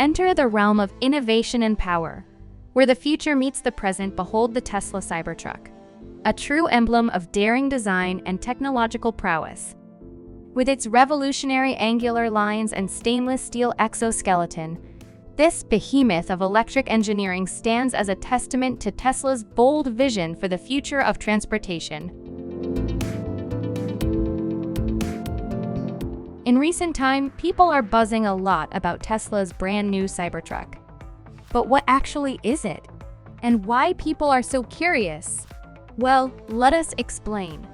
Enter the realm of innovation and power. Where the future meets the present, behold the Tesla Cybertruck, a true emblem of daring design and technological prowess. With its revolutionary angular lines and stainless steel exoskeleton, this behemoth of electric engineering stands as a testament to Tesla's bold vision for the future of transportation. In recent time, people are buzzing a lot about Tesla's brand new Cybertruck. But what actually is it? And why people are so curious? Well, let us explain.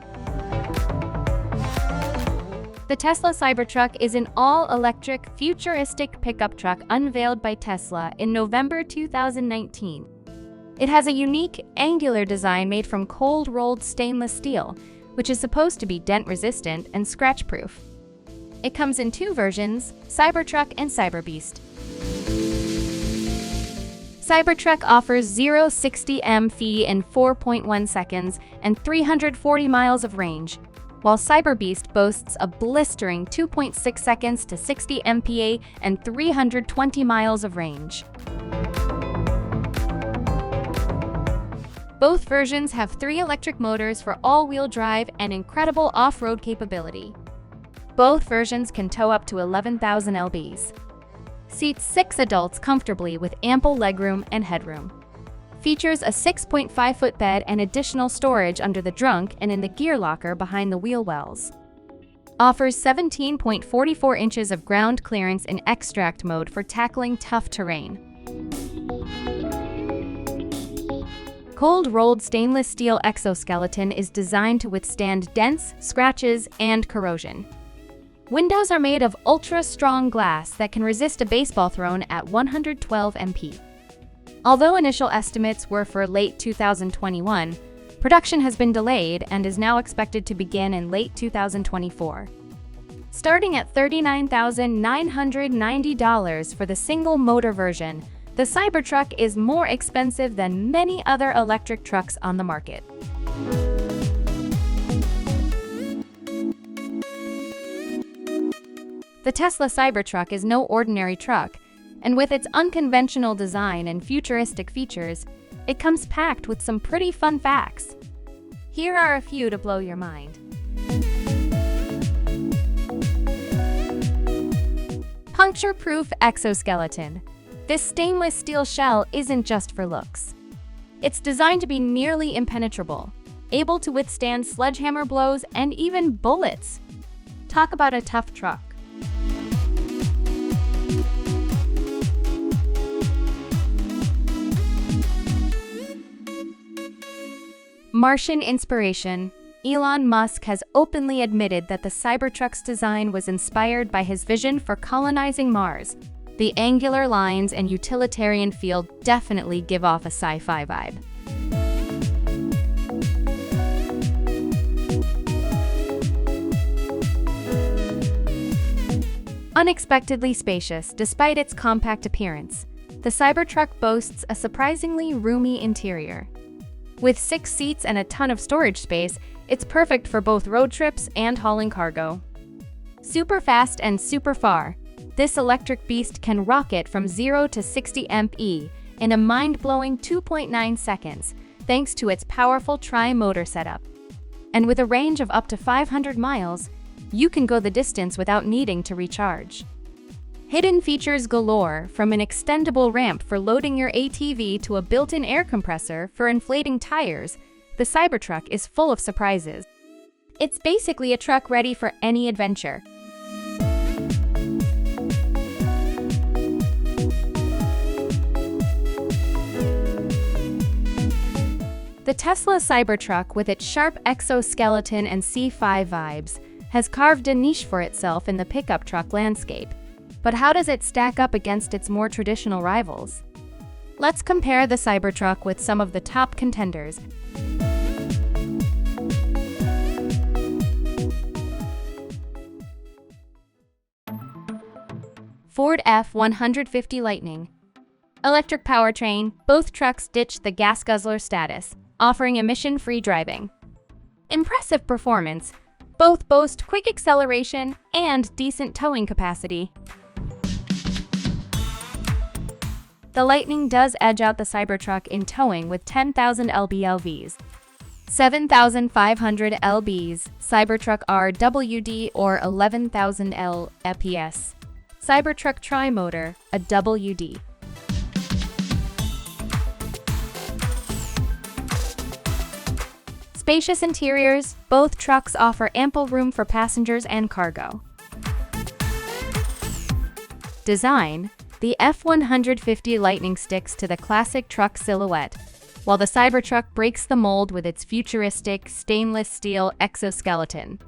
The Tesla Cybertruck is an all-electric, futuristic pickup truck unveiled by Tesla in November 2019. It has a unique, angular design made from cold-rolled stainless steel, which is supposed to be dent-resistant and scratch-proof. It comes in two versions, Cybertruck and Cyberbeast. Cybertruck offers 0-60 mph in 4.1 seconds and 340 miles of range, while Cyberbeast boasts a blistering 2.6 seconds to 60 mph and 320 miles of range. Both versions have 3 electric motors for all-wheel drive and incredible off-road capability. Both versions can tow up to 11,000 lbs. Seats 6 adults comfortably with ample legroom and headroom. Features a 6.5-foot bed and additional storage under the trunk and in the gear locker behind the wheel wells. Offers 17.44 inches of ground clearance in extract mode for tackling tough terrain. Cold-rolled stainless steel exoskeleton is designed to withstand dents, scratches, and corrosion. Windows are made of ultra-strong glass that can resist a baseball thrown at 112 mph. Although initial estimates were for late 2021, production has been delayed and is now expected to begin in late 2024. Starting at $39,990 for the single-motor version, the Cybertruck is more expensive than many other electric trucks on the market. The Tesla Cybertruck is no ordinary truck, and with its unconventional design and futuristic features, it comes packed with some pretty fun facts. Here are a few to blow your mind. Puncture-proof exoskeleton. This stainless steel shell isn't just for looks. It's designed to be nearly impenetrable, able to withstand sledgehammer blows and even bullets. Talk about a tough truck. Martian inspiration. Elon Musk has openly admitted that the Cybertruck's design was inspired by his vision for colonizing Mars. The angular lines and utilitarian feel definitely give off a sci-fi vibe. Unexpectedly spacious despite its compact appearance, the Cybertruck boasts a surprisingly roomy interior. With 6 seats and a ton of storage space, it's perfect for both road trips and hauling cargo. Super fast and super far, this electric beast can rocket from 0 to 60 mph in a mind-blowing 2.9 seconds, thanks to its powerful tri-motor setup. And with a range of up to 500 miles, you can go the distance without needing to recharge. Hidden features galore, from an extendable ramp for loading your ATV to a built-in air compressor for inflating tires, the Cybertruck is full of surprises. It's basically a truck ready for any adventure. The Tesla Cybertruck, with its sharp exoskeleton and C5 vibes, has carved a niche for itself in the pickup truck landscape. But how does it stack up against its more traditional rivals? Let's compare the Cybertruck with some of the top contenders. Ford F-150 Lightning. Electric powertrain, both trucks ditch the gas guzzler status, offering emission-free driving. Impressive performance, both boast quick acceleration and decent towing capacity. the Lightning does edge out the Cybertruck in towing with 10,000 lb-LVs. 7,500 lbs, Cybertruck RWD or 11,000 lbs. Cybertruck Tri-Motor, a WD. Spacious interiors, both trucks offer ample room for passengers and cargo. Design: the F-150 Lightning sticks to the classic truck silhouette, while the Cybertruck breaks the mold with its futuristic stainless steel exoskeleton.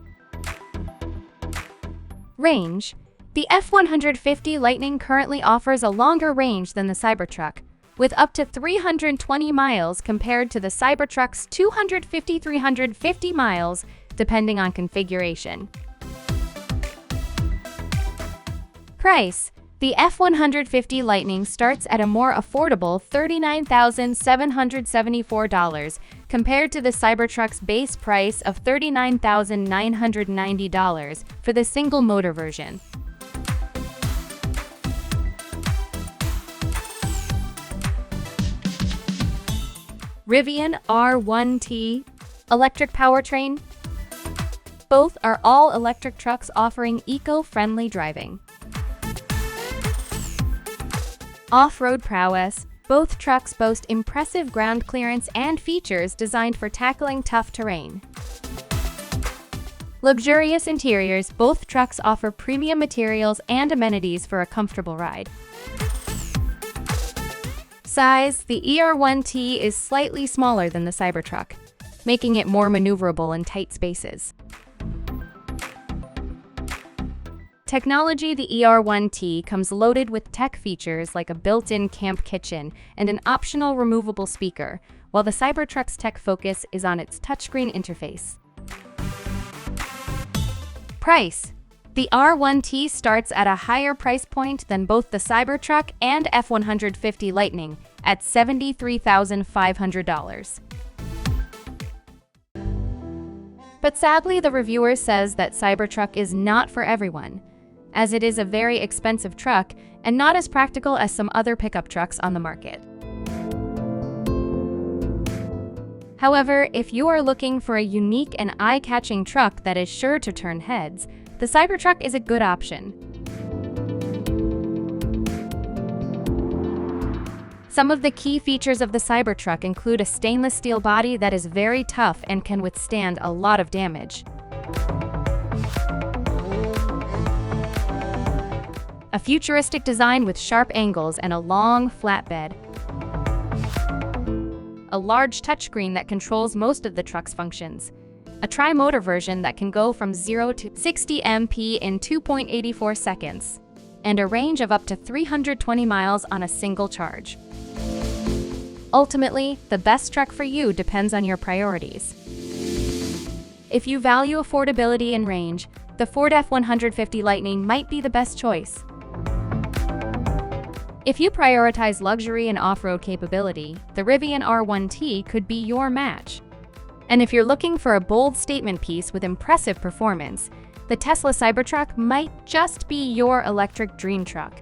Range: the F-150 Lightning currently offers a longer range than the Cybertruck, with up to 320 miles compared to the Cybertruck's 250-350 miles, depending on configuration. Price: the F-150 Lightning starts at a more affordable $39,774 compared to the Cybertruck's base price of $39,990 for the single-motor version. Rivian R1T electric powertrain. Both are all-electric trucks offering eco-friendly driving. Off-road prowess. Both trucks boast impressive ground clearance and features designed for tackling tough terrain. Luxurious interiors. Both trucks offer premium materials and amenities for a comfortable ride. Size: the R1T is slightly smaller than the Cybertruck, making it more maneuverable in tight spaces. Technology: the R1T comes loaded with tech features like a built-in camp kitchen and an optional removable speaker, while the Cybertruck's tech focus is on its touchscreen interface. Price: the R1T starts at a higher price point than both the Cybertruck and F-150 Lightning at $73,500. But sadly, the reviewer says that Cybertruck is not for everyone, as it is a very expensive truck and not as practical as some other pickup trucks on the market. However, if you are looking for a unique and eye-catching truck that is sure to turn heads, the Cybertruck is a good option. Some of the key features of the Cybertruck include a stainless steel body that is very tough and can withstand a lot of damage. A futuristic design with sharp angles and a long flatbed. A large touchscreen that controls most of the truck's functions. A tri-motor version that can go from 0 to 60 mph in 2.84 seconds. And a range of up to 320 miles on a single charge. Ultimately, the best truck for you depends on your priorities. If you value affordability and range, the Ford F-150 Lightning might be the best choice. If you prioritize luxury and off-road capability, the Rivian R1T could be your match. And if you're looking for a bold statement piece with impressive performance, the Tesla Cybertruck might just be your electric dream truck.